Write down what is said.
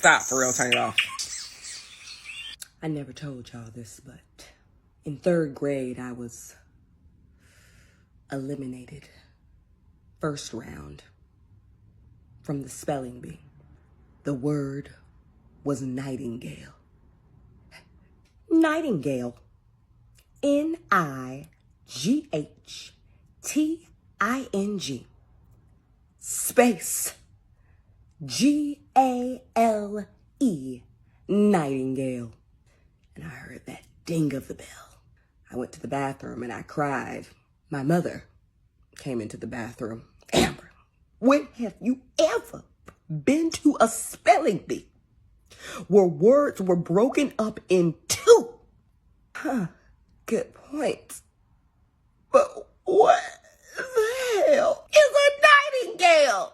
Stop, for real, turn it off. I never told y'all this, but in 3rd grade, I was eliminated. First round from the spelling bee. The word was nightingale. Nightingale. N-I-G-H-T-I-N-G. Space. G-A-L-E. Nightingale. And I heard that ding of the bell. I went to the bathroom and I cried. My mother came into the bathroom. Amber, when have you ever been to a spelling bee where words were broken up in 2? Good point. But what the hell is a nightingale?